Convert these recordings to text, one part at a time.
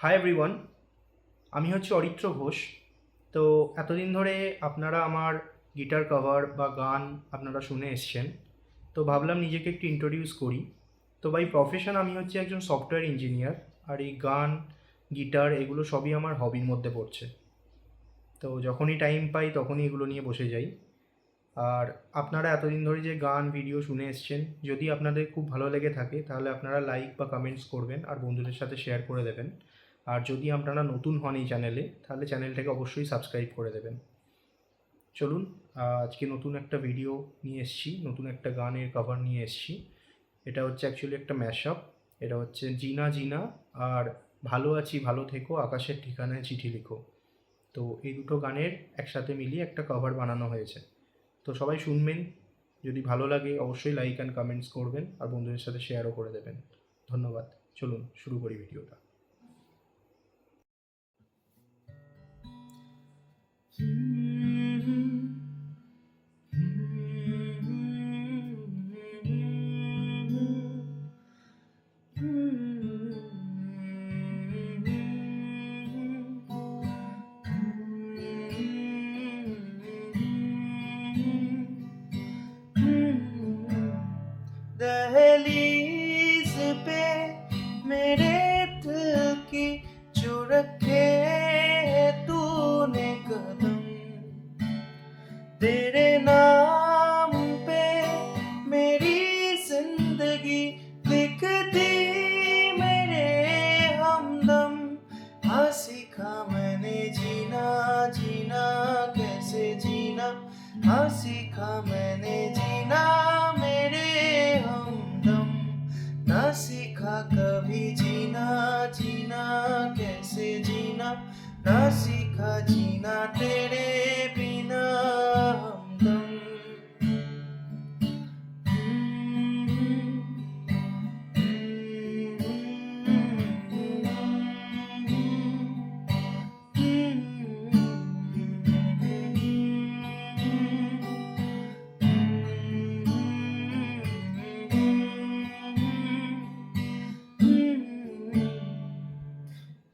Hi everyone, আমি হচ্ছে অরিত্র ঘোষ। তো এতদিন ধরে আপনারা আমার গিটার কভার বা গান আপনারা শুনে এসছেন। তো ভাবলাম নিজেকে একটু ইন্ট্রোডিউস করি। তো বাই প্রফেশন আমি হচ্ছে একজন সফটওয়্যার ইঞ্জিনিয়ার, আর এই গান, গিটার এগুলো সবই আমার হবির মধ্যে পড়ছে। তো যখনই টাইম পাই তখনই এগুলো নিয়ে বসে যাই। আর আপনারা এতদিন ধরে যে গান ভিডিও শুনে এসছেন, যদি আপনাদের খুব ভালো লেগে থাকে তাহলে আপনারা লাইক বা কমেন্টস করবেন আর বন্ধুদের সাথে শেয়ার করে দেবেন। আর যদি আপনারা নতুন হন এই চ্যানেলে, তাহলে চ্যানেলটাকে অবশ্যই সাবস্ক্রাইব করে দেবেন। চলুন, আজকে নতুন একটা ভিডিও নিয়ে এসেছি, নতুন একটা গানের কভার নিয়ে এসেছি। এটা হচ্ছে অ্যাকচুয়ালি একটা ম্যাশআপ। এটা হচ্ছে জিনা জিনা আর ভালো আছি ভালো থেকো আকাশের ঠিকানায় চিঠি লিখো। তো এই দুটো গানের একসাথে মিলিয়ে একটা কভার বানানো হয়েছে। তো সবাই শুনবেন, যদি ভালো লাগে অবশ্যই লাইক অ্যান্ড কমেন্টস করবেন আর বন্ধুদের সাথে শেয়ারও করে দেবেন। ধন্যবাদ। চলুন শুরু করি ভিডিওটা। दहलीज पे मेरे दिल की जो रखे है तूने कदम, तेरे नाम पे मेरी जिंदगी लिख दी मेरे हमदम। हाँ सीखा मैंने जीना जीना कैसे जीना, हाँ सीखा मैंने जीना मेरे हमदम। ना सीखा कभी जीना जीना कैसे जीना, ना सीखा जीना तेरे बिना हमदम।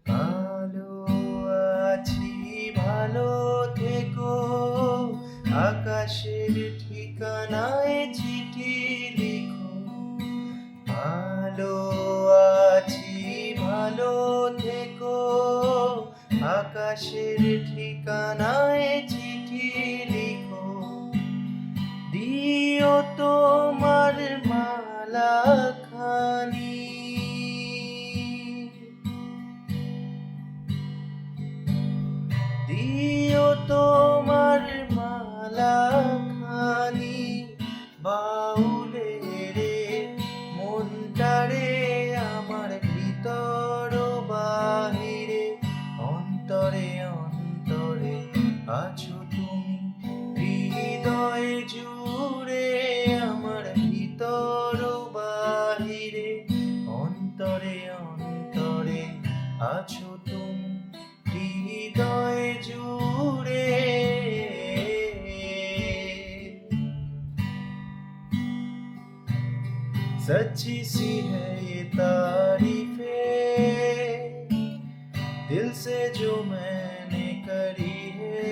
ভালো আছি ভালো থেকো আকাশের ঠিকানায় চিঠি লিখো। ভালো আছি ভালো থেকো আকাশের ঠিকানায় চিঠি লিখো। দিও তোমার মালা খানি, দিও তোমার মালা খানি। বাউলে রে মনটারে আমার ভিতর বাহিরে, অন্তরে অন্তরে আছো তুমি হৃদয় জুড়ে। আমার ভিতর বাহিরে অন্তরে অন্তরে আছো তুমি হৃদয় জুড়ে। सच्ची सी है ये तारीफें दिल से जो मैंने करी है,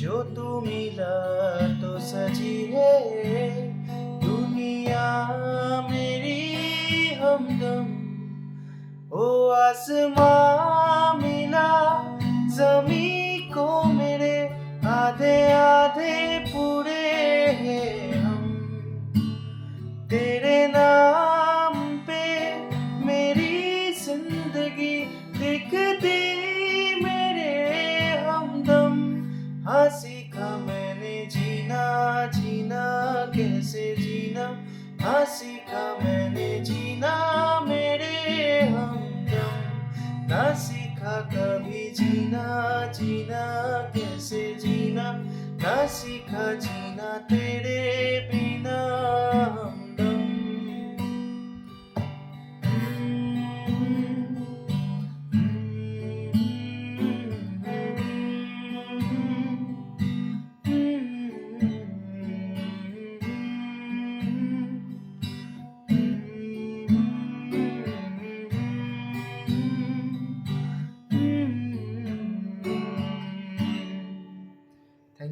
जो तू मिला तो सजी है दुनिया मेरी हमदम। ओ आसमां मिला जमी को मेरे, आधे आधे पूरे हैं हम। तेरे नाम पे मेरी जिंदगी लिख दी मेरे हमदम। हाँ सीखा मैंने जीना जीना कैसे जीना, हाँ सीखा मैंने जीना मेरे हमदम। ना सीखा कभी जीना जीना कैसे जीना, ना सीखा जीना तेरे बिना हमदम।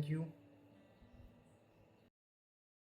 ইউ।